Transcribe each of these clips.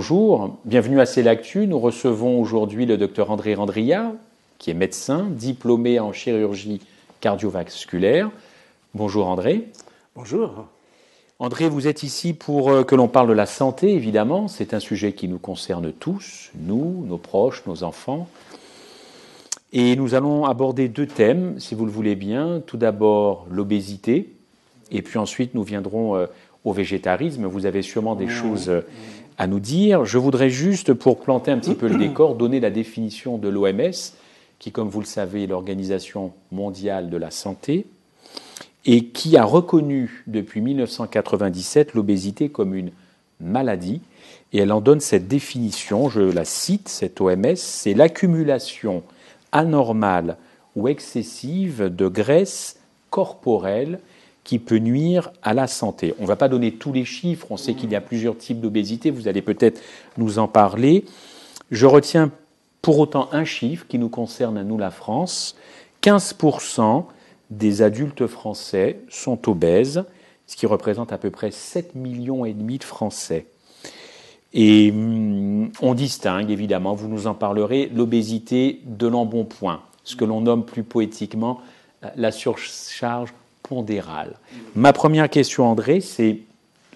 Bonjour, bienvenue à C'est l'Actu. Nous recevons aujourd'hui le docteur André Randria, qui est médecin, diplômé en chirurgie cardiovasculaire. Bonjour André. Bonjour. André, vous êtes ici pour que l'on parle de la santé, évidemment. C'est un sujet qui nous concerne tous, nous, nos proches, nos enfants. Et nous allons aborder deux thèmes, si vous le voulez bien. Tout d'abord, l'obésité, et puis ensuite nous viendrons au végétarisme. Vous avez sûrement des choses à nous dire. Je voudrais juste, pour planter un petit peu le décor, donner la définition de l'OMS, qui, comme vous le savez, est l'Organisation mondiale de la santé, et qui a reconnu depuis 1997 l'obésité comme une maladie. Et elle en donne cette définition, je la cite, cette OMS, c'est l'accumulation anormale ou excessive de graisse corporelle qui peut nuire à la santé. On ne va pas donner tous les chiffres, on sait qu'il y a plusieurs types d'obésité, vous allez peut-être nous en parler. Je retiens pour autant un chiffre qui nous concerne à nous, la France. 15% des adultes français sont obèses, ce qui représente à peu près 7,5 millions de Français. Et on distingue, évidemment, vous nous en parlerez, l'obésité de l'embonpoint, ce que l'on nomme plus poétiquement la surcharge pondérale. Ma première question, André, c'est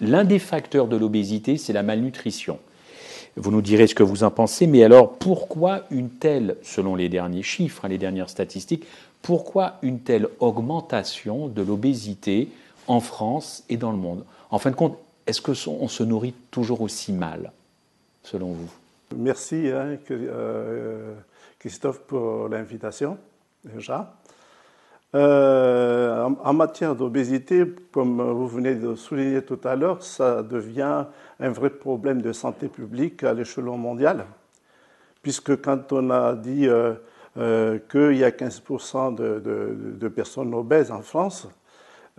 l'un des facteurs de l'obésité, c'est la malnutrition. Vous nous direz ce que vous en pensez, mais alors pourquoi une telle, selon les derniers chiffres, les dernières statistiques, pourquoi une telle augmentation de l'obésité en France et dans le monde? En fin de compte, est-ce qu'on se nourrit toujours aussi mal, selon vous? Merci Christophe pour l'invitation, déjà. En matière d'obésité, comme vous venez de souligner tout à l'heure, ça devient un vrai problème de santé publique à l'échelon mondial, puisque quand on a dit qu'il y a 15% de personnes obèses en France,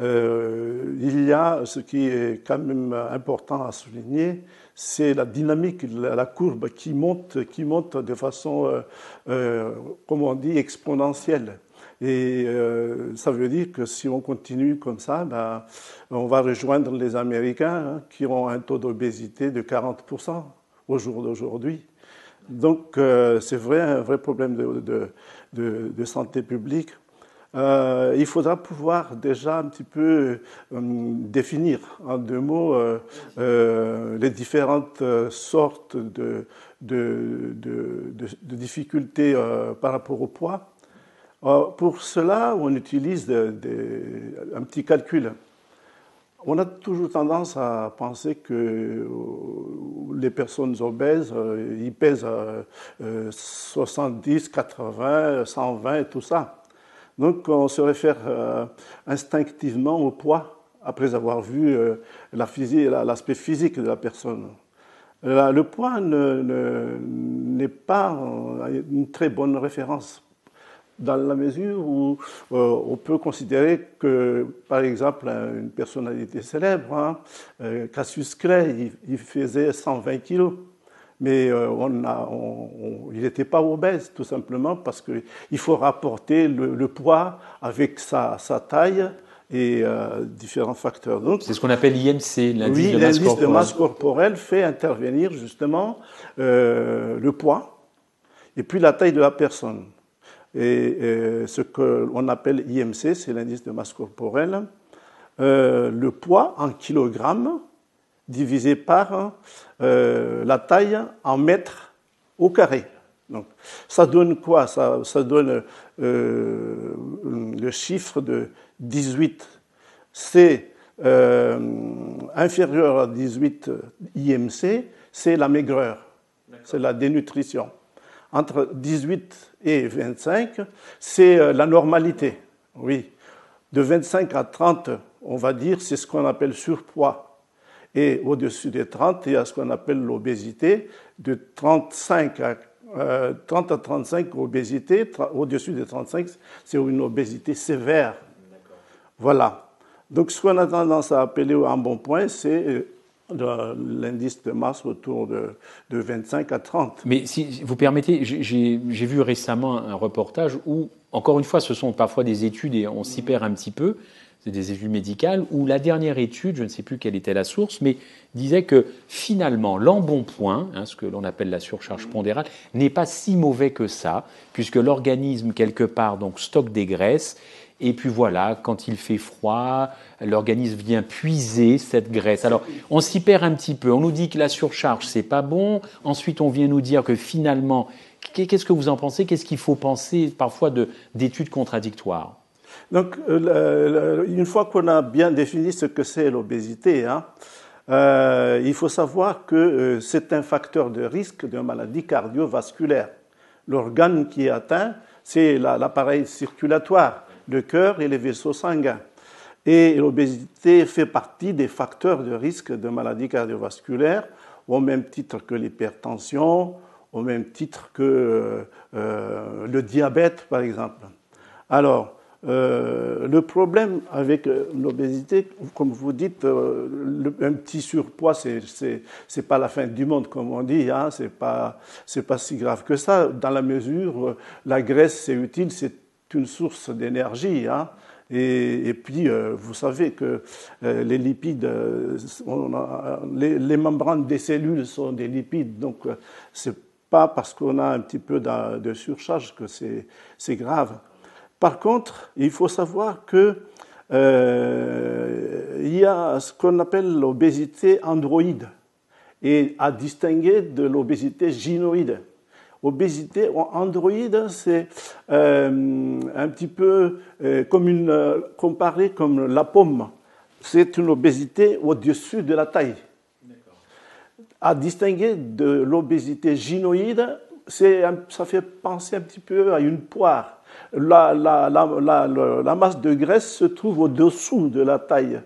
il y a ce qui est quand même important à souligner, c'est la dynamique, la courbe qui monte de façon, comme on dit, exponentielle. Et ça veut dire que si on continue comme ça, on va rejoindre les Américains qui ont un taux d'obésité de 40% au jour d'aujourd'hui. Donc c'est un vrai problème de santé publique. Il faudra pouvoir déjà un petit peu définir en deux mots les différentes sortes de difficultés par rapport au poids. Pour cela, on utilise un petit calcul. On a toujours tendance à penser que les personnes obèses, ils pèsent 70, 80, 120 et tout ça. Donc on se réfère instinctivement au poids après avoir vu l'aspect physique de la personne. Le poids n'est pas une très bonne référence, dans la mesure où on peut considérer que, par exemple, une personnalité célèbre, Cassius Clay, il faisait 120 kilos, mais il n'était pas obèse, tout simplement parce qu'il faut rapporter le poids avec sa taille et différents facteurs. Donc, c'est ce qu'on appelle l'IMC, l'indice de masse corporelle fait intervenir justement le poids et puis la taille de la personne. Et ce qu'on appelle IMC, c'est l'indice de masse corporelle, le poids en kilogrammes divisé par la taille en mètres au carré. Donc, ça donne quoi? Ça donne le chiffre de 18. C'est inférieur à 18 IMC, c'est la maigreur, c'est la dénutrition. Entre 18 et 25, c'est la normalité. Oui. De 25 à 30, on va dire, c'est ce qu'on appelle surpoids. Et au-dessus des 30, il y a ce qu'on appelle l'obésité. De 30 à 35, obésité. Au-dessus des 35, c'est une obésité sévère. D'accord. Voilà. Donc, ce qu'on a tendance à appeler un bon point, c'est l'indice de masse autour de 25 à 30. Mais si vous permettez, j'ai vu récemment un reportage où, encore une fois, ce sont parfois des études et on s'y perd un petit peu, c'est des études médicales, où la dernière étude, je ne sais plus quelle était la source, mais disait que finalement, l'embonpoint, ce que l'on appelle la surcharge pondérale, n'est pas si mauvais que ça, puisque l'organisme, quelque part, donc, stocke des graisses. Et puis voilà, quand il fait froid, l'organisme vient puiser cette graisse. Alors, on s'y perd un petit peu. On nous dit que la surcharge, c'est pas bon. Ensuite, on vient nous dire que finalement, qu'est-ce que vous en pensez? Qu'est-ce qu'il faut penser parfois d'études contradictoires? Donc, une fois qu'on a bien défini ce que c'est l'obésité, il faut savoir que c'est un facteur de risque de maladie cardiovasculaire. L'organe qui est atteint, c'est l'appareil circulatoire, le cœur et les vaisseaux sanguins. Et l'obésité fait partie des facteurs de risque de maladie cardiovasculaire, au même titre que l'hypertension, au même titre que le diabète, par exemple. Alors, le problème avec l'obésité, comme vous dites, un petit surpoids, c'est pas la fin du monde, comme on dit, c'est pas si grave que ça, dans la mesure où la graisse, c'est utile, c'est une source d'énergie, et puis, vous savez que les lipides, les membranes des cellules sont des lipides, donc c'est pas parce qu'on a un petit peu de surcharge que c'est grave. Par contre, il faut savoir que il y a ce qu'on appelle l'obésité androïde, et à distinguer de l'obésité gynoïde. Obésité androïde, c'est un petit peu comparé comme la pomme. C'est une obésité au-dessus de la taille. À distinguer de l'obésité gynoïde, ça fait penser un petit peu à une poire. La masse de graisse se trouve au-dessous de la taille.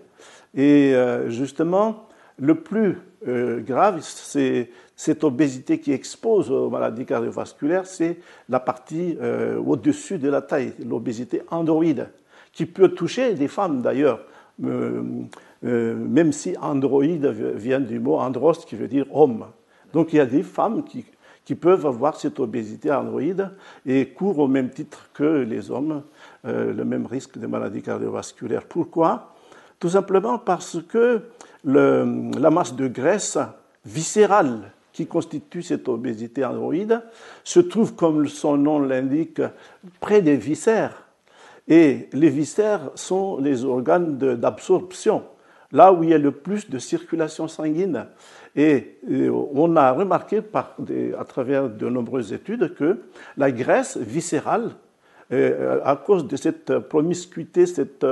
Et justement, le plus grave, c'est cette obésité qui expose aux maladies cardiovasculaires, c'est la partie au-dessus de la taille, l'obésité androïde, qui peut toucher des femmes d'ailleurs, même si androïde vient du mot andros, qui veut dire homme. Donc il y a des femmes qui peuvent avoir cette obésité androïde et courent au même titre que les hommes le même risque de maladie cardiovasculaire. Pourquoi? Tout simplement parce que la masse de graisse viscérale qui constitue cette obésité androïde se trouve, comme son nom l'indique, près des viscères. Et les viscères sont les organes d'absorption, là où il y a le plus de circulation sanguine. Et on a remarqué à travers de nombreuses études que la graisse viscérale, à cause de cette promiscuité, cette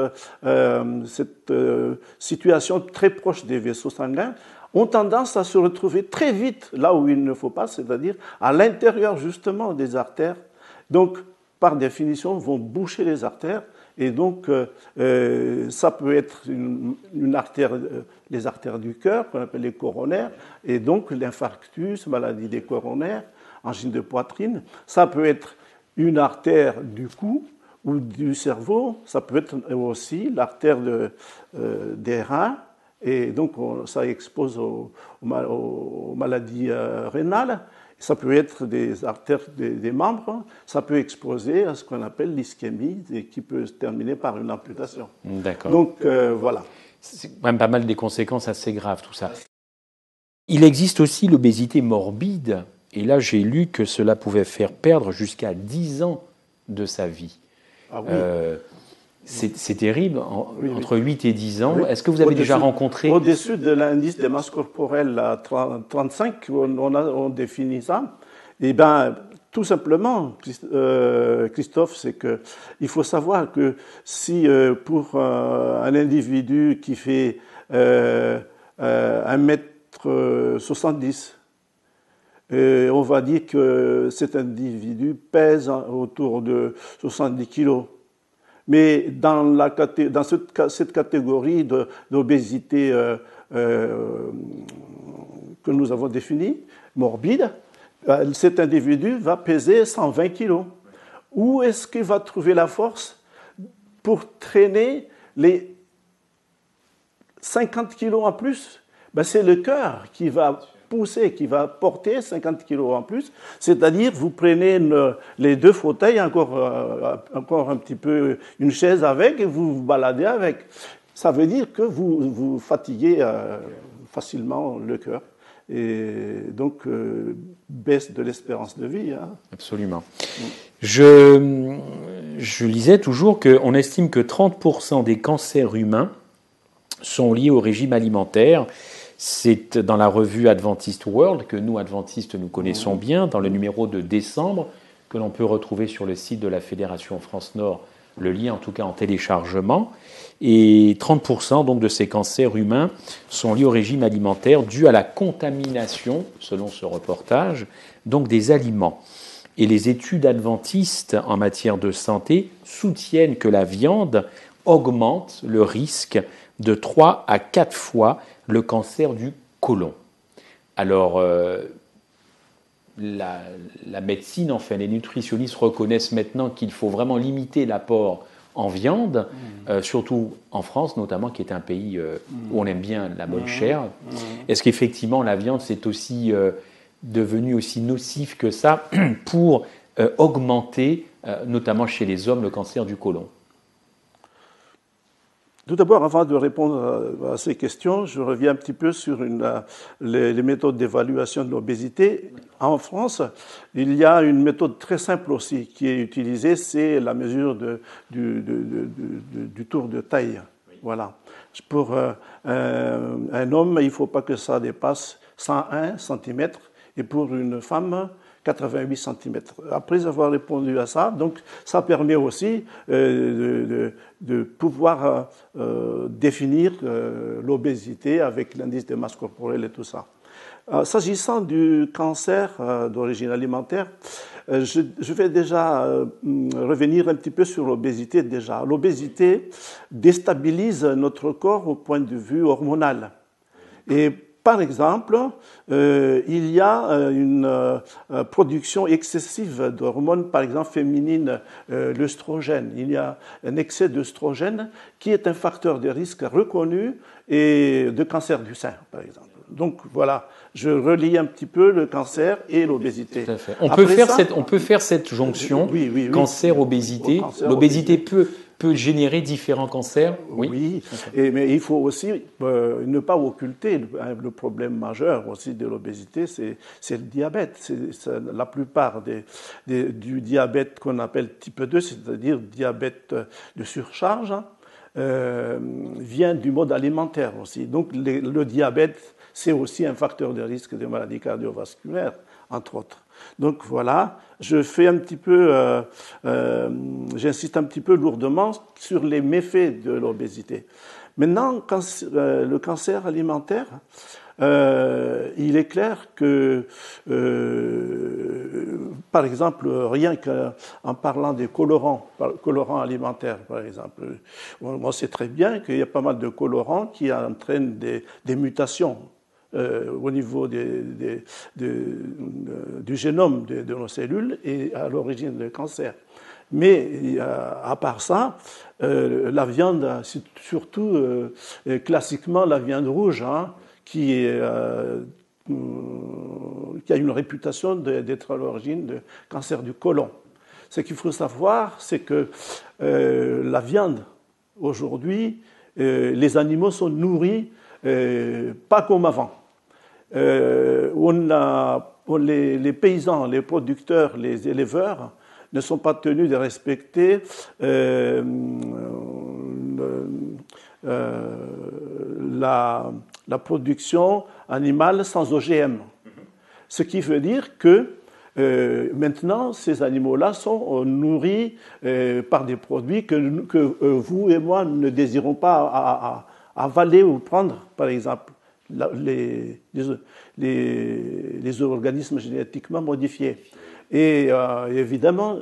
situation très proche des vaisseaux sanguins, ont tendance à se retrouver très vite là où il ne faut pas, c'est-à-dire à l'intérieur justement des artères. Donc, par définition, vont boucher les artères. Et donc, ça peut être une artère, les artères du cœur, qu'on appelle les coronaires, et donc l'infarctus, maladie des coronaires, angine de poitrine. Ça peut être une artère du cou ou du cerveau. Ça peut être aussi l'artère des reins. Et donc, ça expose aux maladies rénales. Ça peut être des artères des membres, ça peut exposer à ce qu'on appelle l'ischémie et qui peut se terminer par une amputation. D'accord. Donc, voilà. C'est quand même pas mal des conséquences assez graves, tout ça. Il existe aussi l'obésité morbide, et là j'ai lu que cela pouvait faire perdre jusqu'à 10 ans de sa vie. Ah oui. C'est terrible, oui. Entre 8 et 10 ans. Oui. Est-ce que vous avez déjà rencontré... Au-dessus de l'indice de masse corporelle à 35, on définit ça. Eh bien, tout simplement, Christophe, c'est qu'il faut savoir que si pour un individu qui fait 1m70, on va dire que cet individu pèse autour de 70 kilos. Mais dans cette catégorie d'obésité que nous avons définie, morbide, cet individu va peser 120 kilos. Où est-ce qu'il va trouver la force pour traîner les 50 kilos en plus? C'est le cœur qui va pousser, qui va porter 50 kilos en plus. C'est-à-dire, vous prenez les 2 fauteuils, encore un petit peu une chaise avec, et vous vous baladez avec. Ça veut dire que vous fatiguez facilement le cœur. Et donc, baisse de l'espérance de vie. Hein. Absolument. Je lisais toujours qu'on estime que 30% des cancers humains sont liés au régime alimentaire. C'est dans la revue Adventist World, que nous, adventistes, nous connaissons bien, dans le numéro de décembre, que l'on peut retrouver sur le site de la Fédération France-Nord, le lien en tout cas en téléchargement. Et 30% donc de ces cancers humains sont liés au régime alimentaire dû à la contamination, selon ce reportage, donc des aliments. Et les études adventistes en matière de santé soutiennent que la viande augmente le risque de 3 à 4 fois le cancer du côlon. Alors, la médecine, enfin les nutritionnistes reconnaissent maintenant qu'il faut vraiment limiter l'apport en viande, surtout en France notamment, qui est un pays où on aime bien la bonne chair. Est-ce qu'effectivement la viande c'est aussi devenu aussi nocif que ça pour augmenter, notamment chez les hommes, le cancer du côlon? Tout d'abord, avant de répondre à ces questions, je reviens un petit peu sur les méthodes d'évaluation de l'obésité. En France, il y a une méthode très simple aussi qui est utilisée, c'est la mesure du tour de taille. Voilà. Pour un homme, il ne faut pas que ça dépasse 101 cm et pour une femme, 88 cm. Après avoir répondu à ça, donc ça permet aussi de pouvoir définir l'obésité avec l'indice de masse corporelle et tout ça. S'agissant du cancer d'origine alimentaire, je vais déjà revenir un petit peu sur l'obésité déjà. L'obésité déstabilise notre corps au point de vue hormonal. Et par exemple, il y a une production excessive d'hormones, par exemple féminines, l'œstrogène. Il y a un excès d'œstrogène qui est un facteur de risque reconnu et de cancer du sein, par exemple. Donc voilà, je relie un petit peu le cancer et l'obésité. Tout à fait. On peut faire cette jonction, oui. cancer-obésité. L'obésité peut générer différents cancers. Oui. Mais il faut aussi ne pas occulter le problème majeur aussi de l'obésité, c'est le diabète. La plupart du diabète qu'on appelle type 2, c'est-à-dire diabète de surcharge, vient du mode alimentaire aussi. Donc le diabète, c'est aussi un facteur de risque de maladies cardiovasculaires, entre autres. Donc voilà, j'insiste un petit peu lourdement sur les méfaits de l'obésité. Maintenant, le cancer alimentaire, il est clair que, par exemple, rien qu'en parlant des colorants alimentaires, par exemple, on sait très bien qu'il y a pas mal de colorants qui entraînent des mutations au niveau du génome de nos cellules et à l'origine du cancer. Mais à part ça, la viande, surtout classiquement la viande rouge, qui a une réputation d'être à l'origine de cancer du côlon. Ce qu'il faut savoir, c'est que la viande, aujourd'hui, les animaux sont nourris pas comme avant. Les paysans, les producteurs, les éleveurs ne sont pas tenus de respecter la production animale sans OGM. Ce qui veut dire que maintenant, ces animaux-là sont nourris par des produits que vous et moi ne désirons pas avaler ou prendre, par exemple. Les organismes génétiquement modifiés. Et évidemment,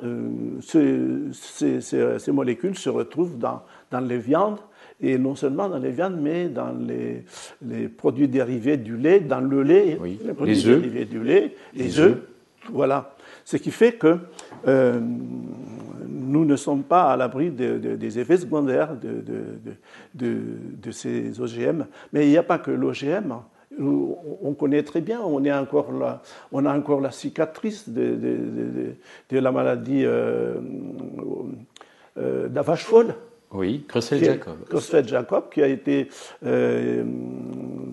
ces molécules se retrouvent dans les viandes, et non seulement dans les viandes, mais dans les produits dérivés du lait, dans le lait, les produits dérivés du lait, les œufs. Voilà. Ce qui fait que nous ne sommes pas à l'abri des effets secondaires de ces OGM. Mais il n'y a pas que l'OGM. on connaît très bien, on a encore la cicatrice de la maladie de vache folle. Oui, Creutzfeldt-Jakob. Creutzfeldt-Jakob, qui a été,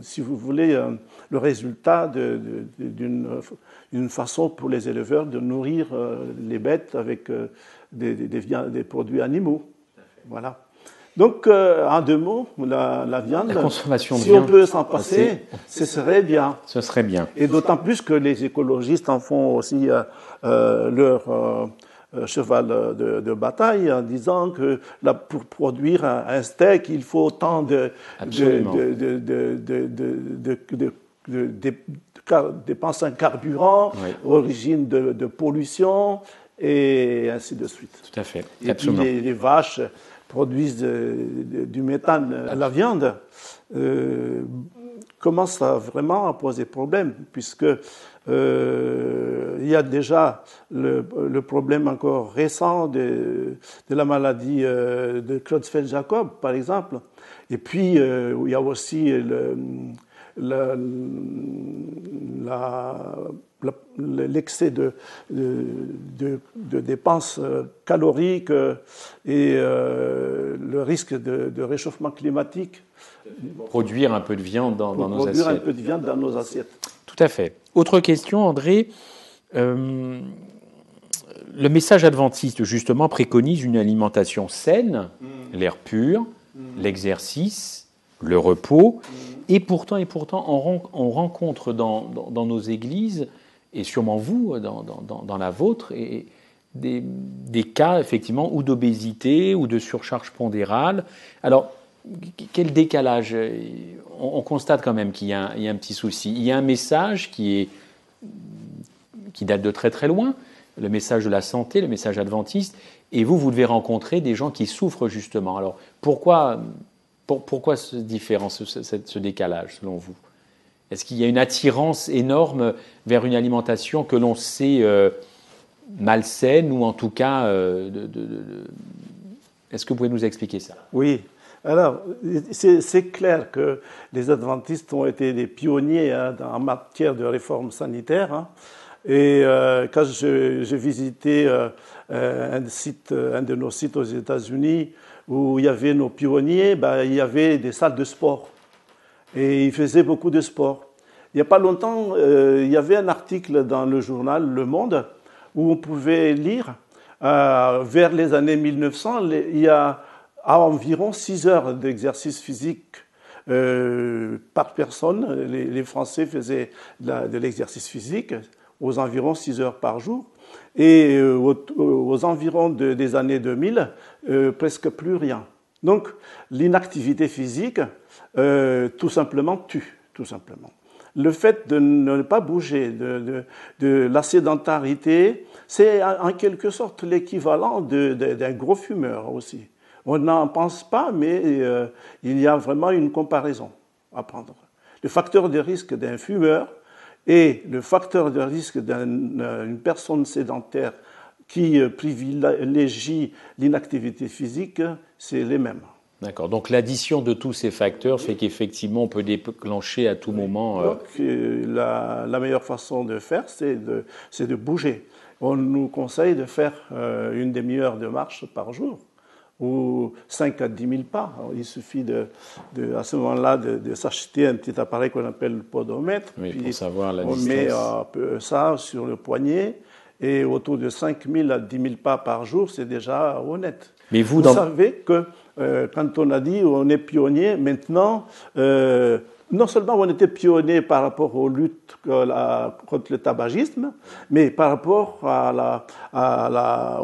si vous voulez, le résultat d'une façon pour les éleveurs de nourrir les bêtes avec des produits animaux. Voilà. Donc, en 2 mots, la viande, la consommation de si viande, on peut s'en passer, ce serait bien. Ce serait bien. Et d'autant plus que les écologistes en font aussi leur cheval de bataille en disant que pour produire un steak, il faut autant de dépenses en carburant, oui. Origine de pollution, et ainsi de suite. Tout à fait. Et absolument. Puis les vaches produisent du méthane à la viande, commence vraiment à poser problème, puisque il y a déjà le problème encore récent de la maladie de Creutzfeldt-Jakob, par exemple. Et puis, il y a aussi l'excès de dépenses caloriques et le risque de réchauffement climatique. Produire un peu de viande dans nos assiettes. Produire un peu de viande dans nos assiettes. Tout à fait. Autre question, André. Le message adventiste, justement, préconise une alimentation saine, l'air pur, l'exercice, le repos. Et pourtant, on rencontre dans nos églises, et sûrement vous, dans la vôtre, des cas, effectivement, ou d'obésité, ou de surcharge pondérale. Alors, quel décalage? On constate quand même qu'il y a un petit souci. Il y a un message qui date de très très loin, le message de la santé, le message adventiste, et vous devez rencontrer des gens qui souffrent justement. Alors, pourquoi ce différence, ce décalage, selon vous? Est-ce qu'il y a une attirance énorme vers une alimentation que l'on sait malsaine, ou en tout cas... Est-ce que vous pouvez nous expliquer ça? Oui. Alors, c'est clair que les adventistes ont été des pionniers en matière de réforme sanitaire. Hein. Et quand je visitais un de nos sites aux États-Unis où il y avait nos pionniers, il y avait des salles de sport. Et ils faisaient beaucoup de sport. Il n'y a pas longtemps, il y avait un article dans le journal Le Monde où on pouvait lire, vers les années 1900, il y a environ 6 heures d'exercice physique par personne. Les Français faisaient de l'exercice physique aux environs 6 heures par jour. Et aux environs des années 2000, presque plus rien. Donc, l'inactivité physique, tout simplement, tue, tout simplement. Le fait de ne pas bouger, de la sédentarité, c'est en quelque sorte l'équivalent d'un gros fumeur aussi. On n'en pense pas, mais il y a vraiment une comparaison à prendre. Le facteur de risque d'un fumeur et le facteur de risque d'une personne sédentaire qui privilégie l'inactivité physique, c'est les mêmes. D'accord. Donc l'addition de tous ces facteurs fait qu'effectivement on peut déclencher à tout moment. Donc la meilleure façon de faire, c'est de bouger. On nous conseille de faire une demi-heure de marche par jour, ou 5 à 10 000 pas. Alors, il suffit à ce moment-là de s'acheter un petit appareil qu'on appelle le podomètre. Oui, puis pour savoir la distance. On met ça sur le poignet, et autour de 5 000 à 10 000 pas par jour, c'est déjà honnête. Mais vous savez que quand on a dit on est pionnier, maintenant, non seulement on était pionnier par rapport aux luttes contre le tabagisme, mais par rapport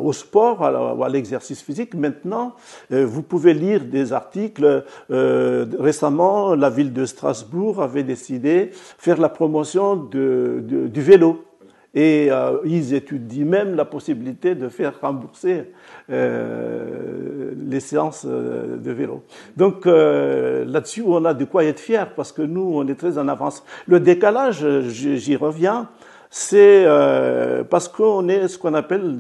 au sport, à l'exercice physique. Maintenant, vous pouvez lire des articles. Récemment, la ville de Strasbourg avait décidé de faire la promotion du vélo. Et ils étudient même la possibilité de faire rembourser les séances de vélo. Donc là-dessus, on a de quoi être fier, parce que nous, on est très en avance. Le décalage, j'y reviens, c'est parce qu'on est ce qu'on appelle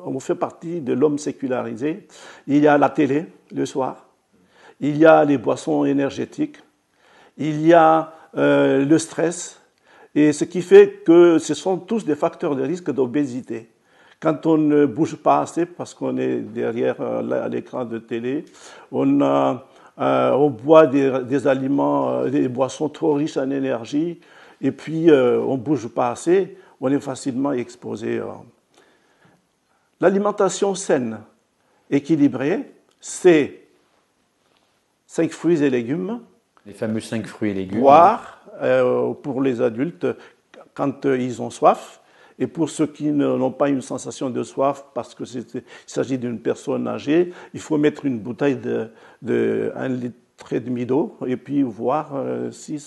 on fait partie de l'homme sécularisé. Il y a la télé le soir, il y a les boissons énergétiques, il y a le stress, et ce qui fait que ce sont tous des facteurs de risque d'obésité. Quand on ne bouge pas assez parce qu'on est derrière l'écran de télé, on boit des aliments, des boissons trop riches en énergie, et puis on ne bouge pas assez, on est facilement exposé. L'alimentation saine, équilibrée, c'est 5 fruits et légumes. Les fameux 5 fruits et légumes. Boire pour les adultes quand ils ont soif. Et pour ceux qui n'ont pas une sensation de soif, parce qu'il s'agit d'une personne âgée, il faut mettre une bouteille de 1,5 litre d'eau et puis voir si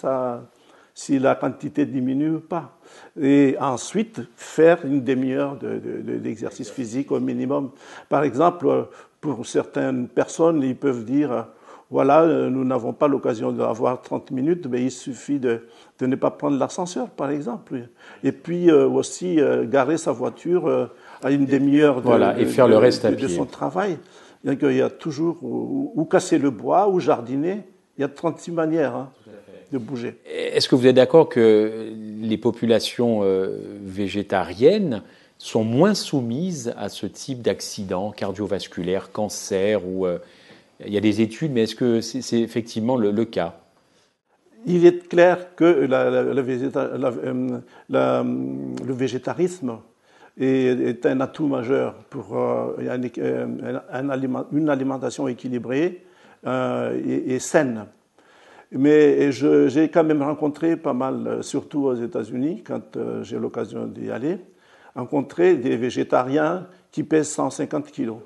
la quantité diminue ou pas. Et ensuite, faire une demi-heure d'exercice physique au minimum. Par exemple, pour certaines personnes, ils peuvent dire... Voilà, nous n'avons pas l'occasion d'avoir 30 minutes, mais il suffit de ne pas prendre l'ascenseur, par exemple. Et puis aussi garer sa voiture à une demi-heure et faire le reste à pied. De son travail. Donc, il y a toujours ou casser le bois, ou jardiner. Il y a 36 manières de bouger. Est-ce que vous êtes d'accord que les populations végétariennes sont moins soumises à ce type d'accident cardiovasculaire, cancer ou... Il y a des études, mais est-ce que c'est effectivement le cas ? Il est clair que le végétarisme est un atout majeur pour une alimentation équilibrée et saine. Mais j'ai quand même rencontré pas mal, surtout aux États-Unis, quand j'ai l'occasion d'y aller, rencontré des végétariens qui pèsent 150 kilos.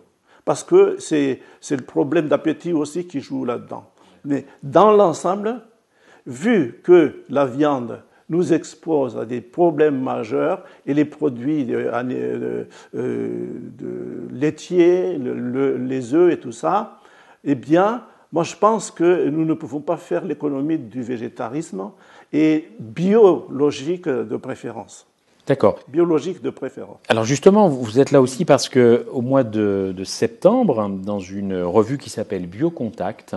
Parce que c'est le problème d'appétit aussi qui joue là-dedans. Mais dans l'ensemble, vu que la viande nous expose à des problèmes majeurs et les produits laitiers, les œufs et tout ça, eh bien, moi je pense que nous ne pouvons pas faire l'économie du végétarisme et biologique de préférence. D'accord. Biologique de préférence. Alors justement, vous êtes là aussi parce qu'au mois de septembre, dans une revue qui s'appelle Biocontact,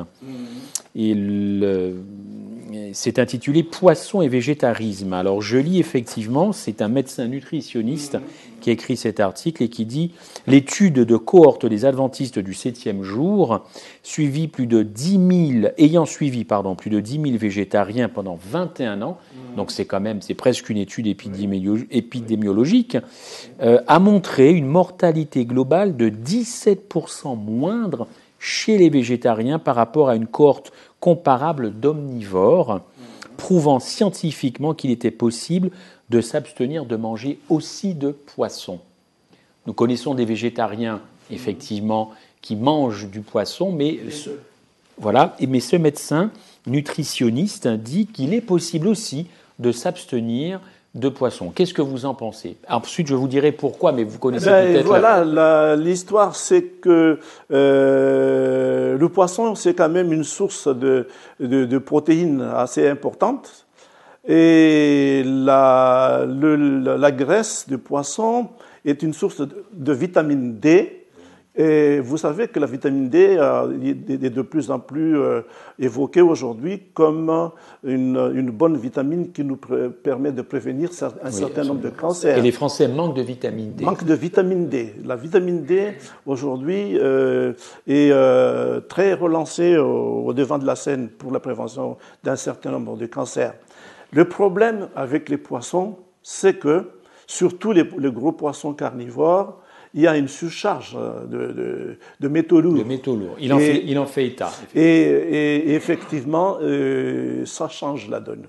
c'est intitulé « Poisson et végétarisme ». Alors je lis effectivement, c'est un médecin nutritionniste qui a écrit cet article et qui dit « L'étude de cohorte des adventistes du 7e jour, ayant suivi plus de 10 000 végétariens pendant 21 ans, donc c'est presque une étude épidémiologique, a montré une mortalité globale de 17% moindre chez les végétariens par rapport à une cohorte comparable d'omnivores, prouvant scientifiquement qu'il était possible de s'abstenir de manger aussi de poisson. Nous connaissons des végétariens, effectivement, qui mangent du poisson, mais ce médecin nutritionniste dit qu'il est possible aussi de s'abstenir de poisson. Qu'est-ce que vous en pensez ? Ensuite, je vous dirai pourquoi, mais vous connaissez peut-être... L'histoire, c'est que le poisson, c'est quand même une source de protéines assez importante. Et la graisse de poisson est une source de vitamine D. Et vous savez que la vitamine D est de plus en plus évoquée aujourd'hui comme une bonne vitamine qui nous permet de prévenir un certain nombre de cancers. Et les Français manquent de vitamine D. Manquent de vitamine D. La vitamine D, aujourd'hui, est très relancée au devant de la scène pour la prévention d'un certain nombre de cancers. Le problème avec les poissons, c'est que, surtout les gros poissons carnivores, il y a une surcharge de métaux lourds. De métaux lourds. Il en fait état. Et effectivement, ça change la donne.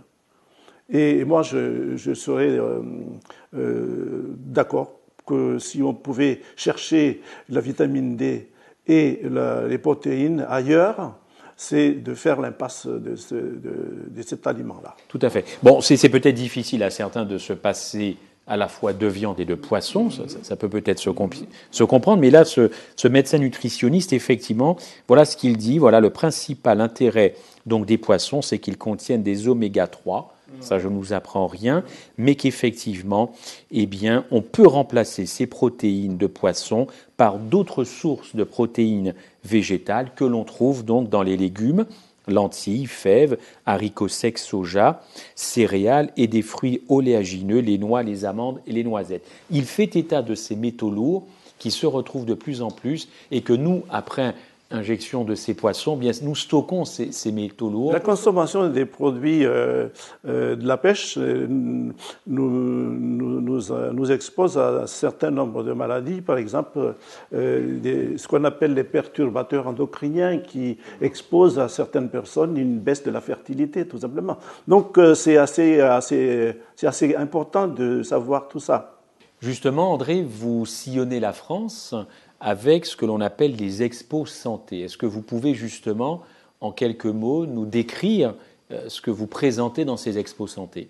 Et moi, je serais d'accord que si on pouvait chercher la vitamine D et les protéines ailleurs, c'est de faire l'impasse de cet aliment-là. Tout à fait. Bon, c'est peut-être difficile à certains de se passer à la fois de viande et de poisson, ça peut peut-être se comprendre, mais là, ce médecin nutritionniste, effectivement, voilà ce qu'il dit, voilà le principal intérêt donc des poissons, c'est qu'ils contiennent des oméga 3, ça je ne vous apprends rien, mais qu'effectivement, eh bien, on peut remplacer ces protéines de poisson par d'autres sources de protéines végétales que l'on trouve donc dans les légumes lentilles, fèves, haricots secs, soja, céréales et des fruits oléagineux, les noix, les amandes et les noisettes. Il fait état de ces métaux lourds qui se retrouvent de plus en plus et que nous, après injection de ces poissons, bien, nous stockons ces métaux lourds. La consommation des produits de la pêche nous expose à un certain nombre de maladies, par exemple ce qu'on appelle les perturbateurs endocriniens qui exposent à certaines personnes une baisse de la fertilité, tout simplement. Donc c'est assez important de savoir tout ça. Justement, André, vous sillonnez la France avec ce que l'on appelle les expos santé. Est-ce que vous pouvez justement, en quelques mots, nous décrire ce que vous présentez dans ces expos santé?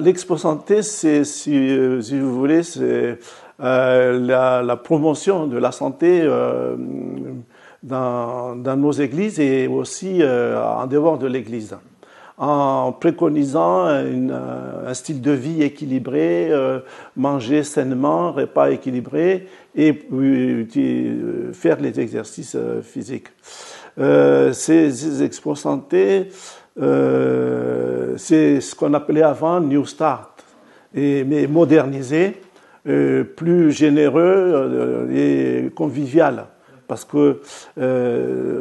L'expo santé, c'est, si vous voulez, c'est la promotion de la santé dans nos églises et aussi en dehors de l'église, en préconisant un style de vie équilibré, manger sainement, repas équilibrés et faire les exercices physiques. Ces expos santé, c'est ce qu'on appelait avant New Start, mais modernisé, plus généreux et convivial, parce que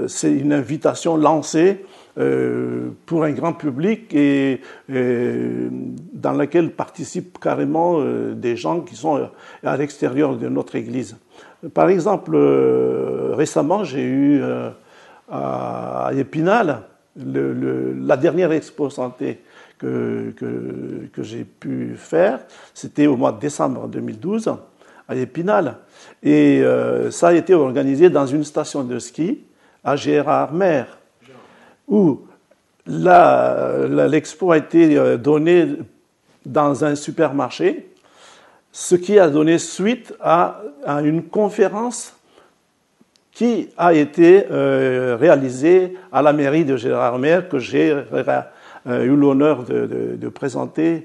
c'est une invitation lancée pour un grand public et dans laquelle participent carrément des gens qui sont à l'extérieur de notre Église. Par exemple, récemment, j'ai eu à Épinal la dernière expo santé que j'ai pu faire, c'était au mois de décembre 2012 à Épinal, et ça a été organisé dans une station de ski à Gérardmer, où l'expo a été donnée dans un supermarché, ce qui a donné suite à une conférence qui a été réalisée à la mairie de Gérardmer, que j'ai eu l'honneur de présenter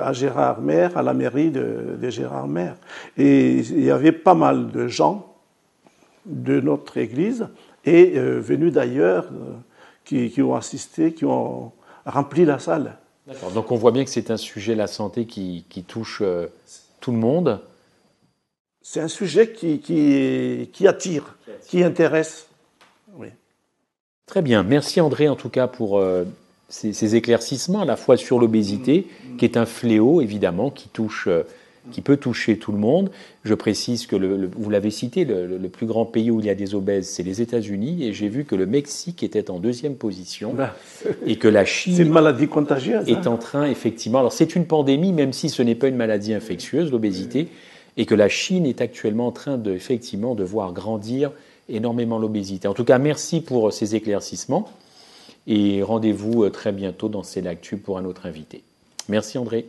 à Gérardmer, à la mairie de Gérardmer. Et il y avait pas mal de gens de notre église et venus d'ailleurs qui ont assisté, qui ont rempli la salle. D'accord. Donc on voit bien que c'est un sujet, la santé, qui touche tout le monde. C'est un sujet qui attire, qui intéresse. Oui. Très bien. Merci André en tout cas pour ces éclaircissements à la fois sur l'obésité, qui est un fléau évidemment, qui peut toucher tout le monde. Je précise que, vous l'avez cité, le plus grand pays où il y a des obèses, c'est les États-Unis, et j'ai vu que le Mexique était en 2e position, et que la Chine c'est une maladie contagieuse, est en train, effectivement, alors c'est une pandémie, même si ce n'est pas une maladie infectieuse, l'obésité, et que la Chine est actuellement en train effectivement de voir grandir énormément l'obésité. En tout cas, merci pour ces éclaircissements, et rendez-vous très bientôt dans C'est l'actu pour un autre invité. Merci André.